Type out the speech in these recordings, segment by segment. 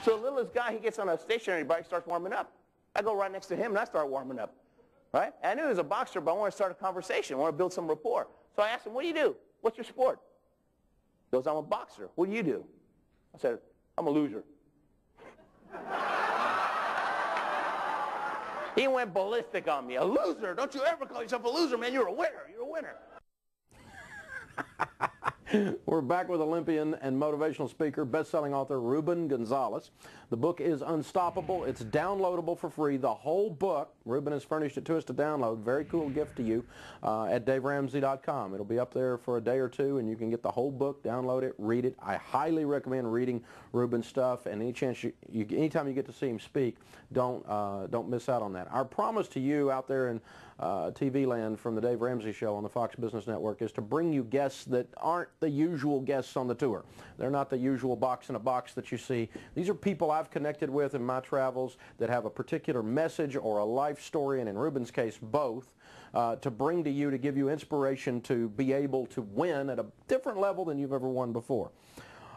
So the littlest guy, he gets on a stationary bike, starts warming up. I go right next to him and I start warming up. Right? And I knew he was a boxer, but I want to start a conversation. I want to build some rapport. So I asked him, what do you do? What's your sport? He goes, I'm a boxer. What do you do? I said, I'm a loser. He went ballistic on me. A loser? Don't you ever call yourself a loser, man. You're a winner. You're a winner. We're back with Olympian and motivational speaker, best-selling author Ruben Gonzalez. The book is Unstoppable. It's downloadable for free. The whole book, Ruben has furnished it to us to download. Very cool gift to you at daveramsey.com. It'll be up there for a day or two, and you can get the whole book, download it, read it. I highly recommend reading Ruben's stuff, and anytime you get to see him speak, don't miss out on that. Our promise to you out there in TV land from the Dave Ramsey Show on the Fox Business Network is to bring you guests that aren't the usual guests on the tour. They're not the usual box in a box that you see. These are people I've connected with in my travels that have a particular message or a life story, and in Ruben's case, both, to bring to you to give you inspiration to be able to win at a different level than you've ever won before.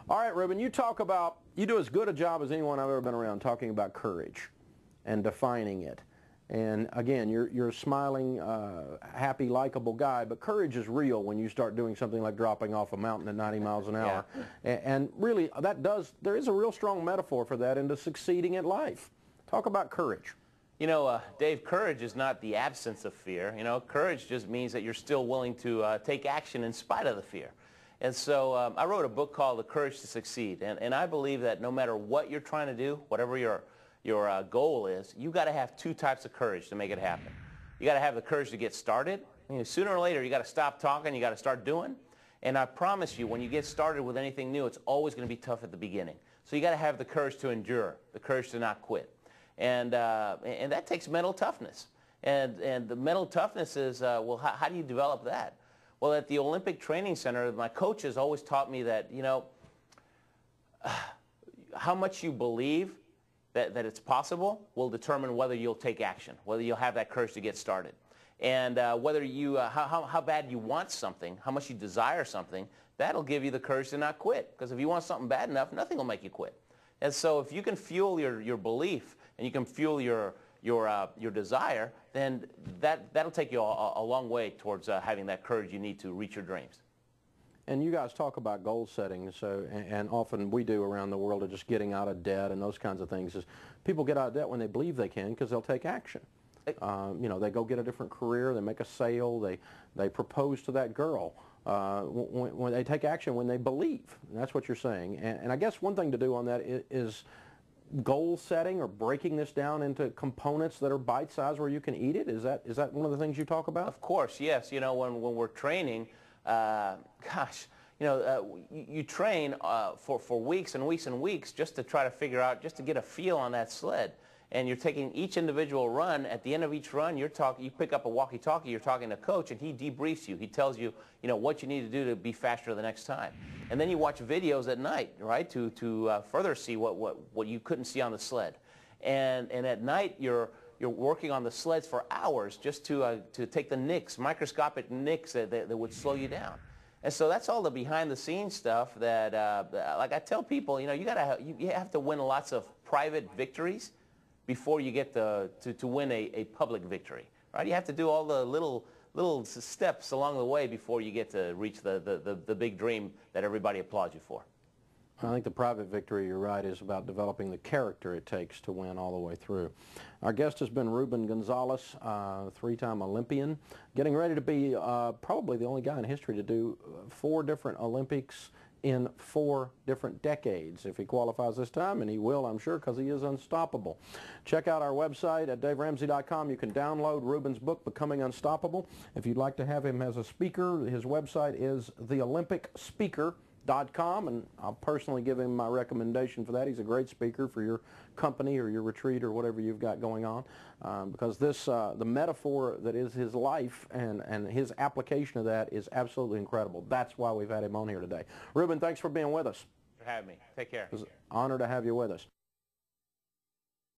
All right, Ruben, you do as good a job as anyone I've ever been around talking about courage and defining it. And again, you're a smiling, happy, likable guy, but courage is real when you start doing something like dropping off a mountain at 90 miles an hour. Yeah. And really, there is a real strong metaphor for that into succeeding at life. Talk about courage. You know, Dave, courage is not the absence of fear. You know, courage just means that you're still willing to take action in spite of the fear. And so I wrote a book called The Courage to Succeed. And I believe that no matter what you're trying to do, whatever your goal is, you got to have two types of courage to make it happen. You got to have the courage to get started. You know, sooner or later, you got to stop talking. You got to start doing. And I promise you, when you get started with anything new, it's always going to be tough at the beginning. So you got to have the courage to endure, the courage to not quit, and that takes mental toughness. And the mental toughness is well, how do you develop that? Well, at the Olympic Training Center, my coaches always taught me that, you know, how much you believe that it's possible will determine whether you'll take action, whether you'll have that courage to get started. And whether you, how bad you want something, how much you desire something, that'll give you the courage to not quit. Because if you want something bad enough, nothing will make you quit. And so if you can fuel your belief and you can fuel your desire, then that'll take you a long way towards having that courage you need to reach your dreams. And you guys talk about goal setting, and often we do around the world of just getting out of debt and those kinds of things. Is people get out of debt when they believe they can because they'll take action. You know, they go get a different career, they make a sale, they propose to that girl. When they take action, when they believe. And that's what you're saying. And I guess one thing to do on that is goal setting or breaking this down into components that are bite-sized where you can eat it. Is that one of the things you talk about? Of course, yes. You know, when we're training, gosh, you know, you train for weeks and weeks and weeks just to try to figure out, just to get a feel on that sled. And you're taking each individual run. At the end of each run, you pick up a walkie-talkie, you're talking to coach, and he debriefs you. He tells you, you know, what you need to do to be faster the next time. And then you watch videos at night, right, to further see what you couldn't see on the sled. And at night, you're working on the sleds for hours just to take the nicks, microscopic nicks that would slow you down. And so that's all the behind-the-scenes stuff that, like I tell people, you know, you have to win lots of private victories before you get to win a public victory, right? You have to do all the little steps along the way before you get to reach the big dream that everybody applauds you for. I think the private victory, you're right, is about developing the character it takes to win all the way through. Our guest has been Ruben Gonzalez, three-time Olympian, getting ready to be probably the only guy in history to do 4 different Olympics in 4 different decades if he qualifies this time, and he will, I'm sure, because he is unstoppable. Check out our website at daveramsey.com. You can download Ruben's book, Becoming Unstoppable. If you'd like to have him as a speaker, his website is theolympicspeaker.com, and I'll personally give him my recommendation for that. He's a great speaker for your company or your retreat or whatever you've got going on, because the metaphor that is his life and his application of that is absolutely incredible. That's why we've had him on here today. Ruben, thanks for being with us. For having me. Take care. It was an honor to have you with us.